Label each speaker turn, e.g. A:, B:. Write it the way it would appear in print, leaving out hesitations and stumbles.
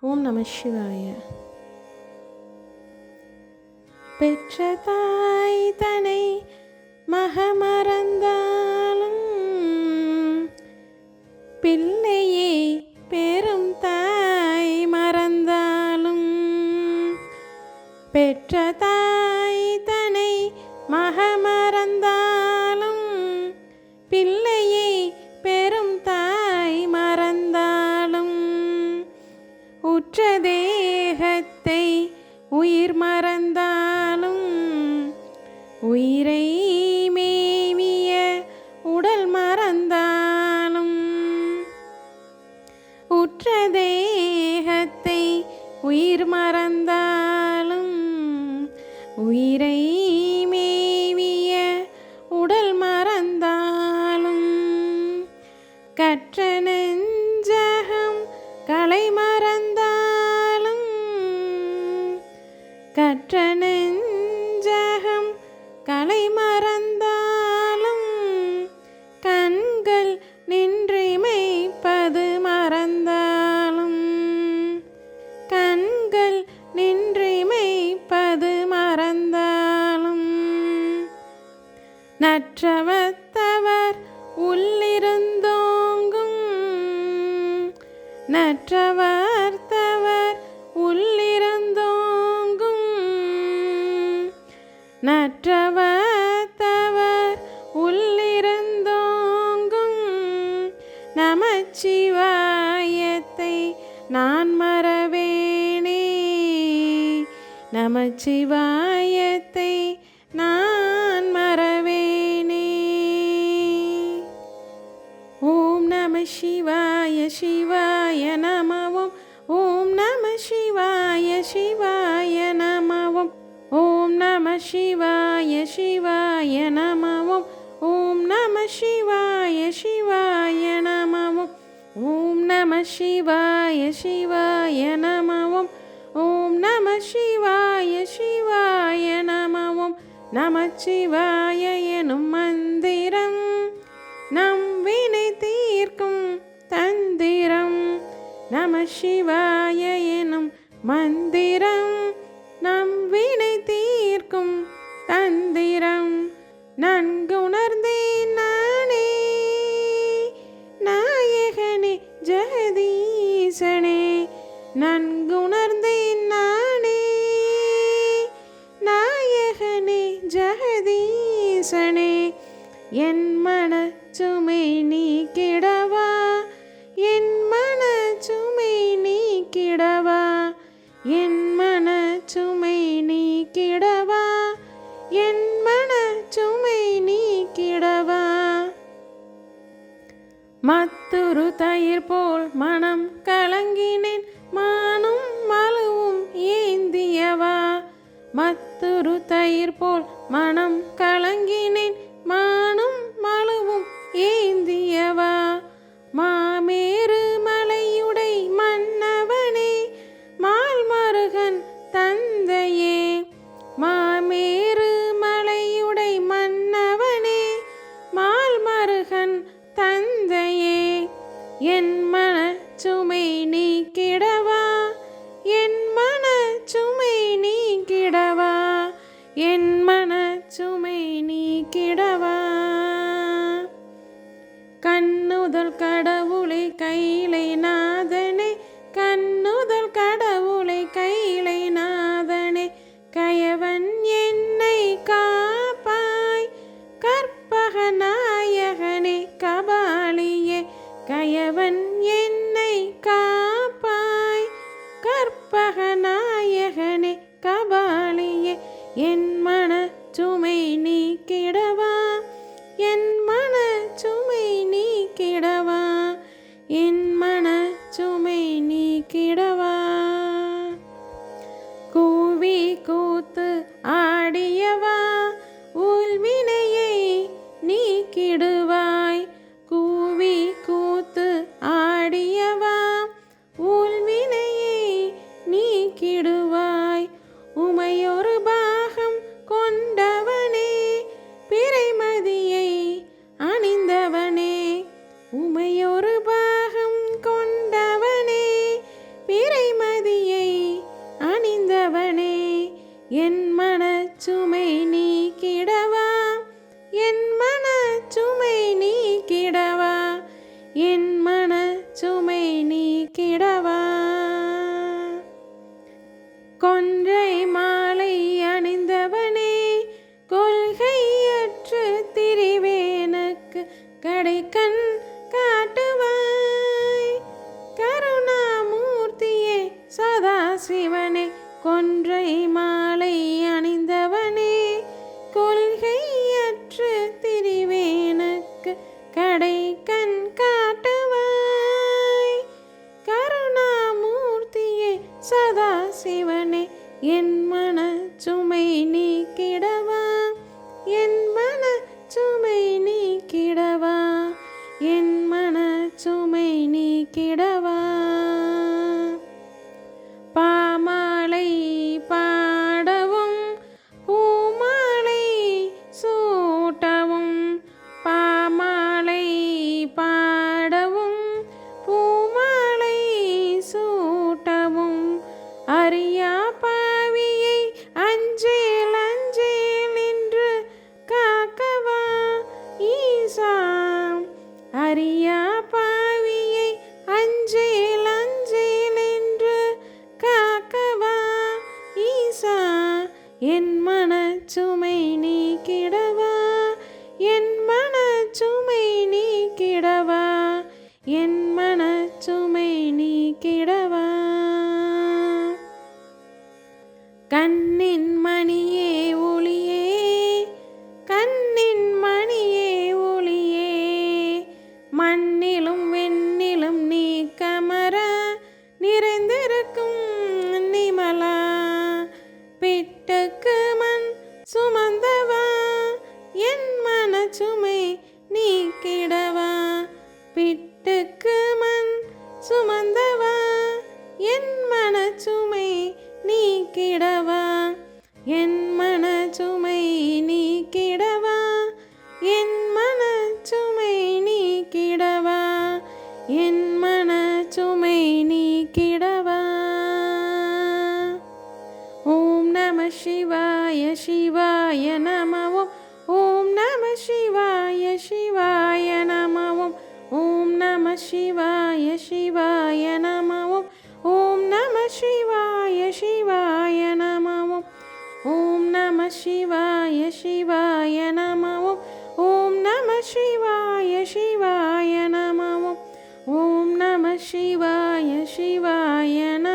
A: ஓம் நம சிவாய. பெற்ற தாய் தனை மகமறந்தாலும் பிள்ளையை பெரும் தாய் மறந்தாலும், பெற்ற தாய் தனை மகமறந்தாலும் பிள்ளையை பெரும் தாய் மறந்தாலும், உற்ற தேகத்தை உயிர் மறந்தாலும் உயிரை மேவிய உடல் மறந்தாலும், உற்ற தேகத்தை உயிர் மறந்தாலும் உயிரை மேவிய உடல் மறந்தாலும், கற்ற நெஞ்சகம் கலை மறந்தாலும், கற்ற நெஞ்சகம் கலை மறந்தாலும், கண்கள் நின்றிமைப்பது மறந்தாலும், கண்கள் நின்றிமைப்பது மறந்தாலும், நற்றவத்தவர் உள்ளிருந்தோங்கும், நற்றவர்த்தவர் உள்ளிருந்தோங்கும், நற்றவர்த்தவர் உள்ளிருந்தோங்கும், நமச்சிவாயத்தை நான் மறவேனே, நமச்சிவாயத்தை நான் மறவேனே. ஓம் நம சிவாய சிவாய நமவோம், ஓம் நம சிவாய சிவாய நமவோம், ஓம் நம சிவாய சிவாய நமவோம், ஓம் நம சிவாய சிவாய நமவோம், ஓம் நம சிவாய சிவாய நமவோம், ஓம் நம சிவாய சிவாய நமவோம். நமச்சிவாய எனும் மந்திரம் நம் வினை தீர்க்கும் தந்திரம், நம சிவாய எனும் மந்திரம் நம் வினை தீர்க்கும் தந்திரம், நன்கு உணர்ந்தேன் நானே நாயகனே ஜெகதீசனே, நன்கு உணர்ந்தேன் நானே நாயகனே ஜெகதீசனே, என் மனச்சுமை நீக்கிடவா, என் மனச்சுமை நீக்கிடவா, என் மனச்சுமை நீக்கிடவா, என் மனச்சுமை நீக்கிடவா. மத்துரு தயிர் போல் மனம் கலங்கினேன் மானும் மழுவும் ஏந்தியவா, மத்துரு தயிர் போல் மனம் கலங்கினேன் மானும் மழுவும் ஏந்தியவா, மாமேரு மலையுடை மன்னவனே மால்மருகன் தந்தையே, மாமேரு மலையுடை மன்னவனே மால்மருகன் தந்தையே, என் மனச்சுமை நீக்கிடவா, என் மனச்சுமை நீக்கிடவா, என் மனச்சுமை நீக்கிடவா. கண்ணுதல் கடவுளை கையிலை நாதனே, கண்ணுதல் கடவுளை கையிலை நாதனே, கயவன் என்னை காப்பாய் கற்பக நாயகனே கபாலியே, கயவன் என்னை காப்பாய் கற்பக நாயகனே கபாலியே, என் மனச்சுமை நீக்கிடவா, என் மனச்சுமை நீக்கிடவா, என் மனச்சுமை நீக்கிடவா. கூவி கூத்து ஆடியவா ஊழ்வினையை நீக்கிடுவாய், கூவி கூத்து ஆடியவா ஊழ்வினையை நீக்கிடுவாய், உமையொரு பாகம் கொண்டவனே பிறைமதியை அணிந்தவனே, உமையொரு பாகம் கொண்டவனே பிறைமதி என் மனச்சுமை நீக்கிடவா, என் மனச்சுமை நீக்கிடவா, என் மனச்சுமை நீக்கிடவா. கொன்றை மாலை அணிந்தவனே, கொள்கையற்று திரிவேனுக்கு கடைக்கண் காட்டுவாய். கருணாமூர்த்தியே சதாசிவனே, கொன்றை மாலை அணிந்தவனே, கொள்கையற்று திரிவேனுக்கு கடைக்கண் காட்டுவாய். கருணாமூர்த்தியே சதாசிவனே, என் மனச்சுமை நீக்கிடவா, என் மனச்சுமை நீக்கிடவா, என் மனச்சுமை நீக்கிடவா. பாமாலை பாடவும் பூமாலை சூட்டவும், பாமாலை பாடவும் பூமாலை சூட்டவும், அறியா பாவியை அஞ்சேல் அஞ்சேல் என்று காக்கவா ஈசா. அறியா பாவியை அஞ்சேல் அஞ்சேல் என்று காக்கவா ஈசா. என் மனச்சுமை நீக்கிடவா, என் மனச்சுமை நீக்கிடவா, என் மனச்சுமை நீக்கிடவா. கண்ணின் மணியே ஒளியே, கண்ணின் மணியே ஒளியே, மண்ணிலும் வெண்ணிலும் நீ கமர நிறைந்திருக்கும் நிமலா. பிட்டுக்கு மண் சுமந்தவா, என் மனச்சுமை நீக்கிடவா, பிட்டுக்கு மண் சுமந்தவா, என் மனச்சுமை நீக்கிடவா, என் மனச்சுமை நீக்கிடவா, என் மனச்சுமை நீக்கிடவா, என் மனச்சுமை நீக்கிடவா. ஓம் நம சிவாய சிவாய நம ஓம், ஓம் நம சிவாய சிவாய நம ஓம், ஓம் நம சிவாய சிவாய நம ஓம், ஓம் நம சிவாய சிவாய நம ஓம், ஓம் நம சிவாய சிவாய நம ஓம், ஓம் நம சிவாய சிவாய நம ஓம், ஓம் நம சிவாய சிவாய நம.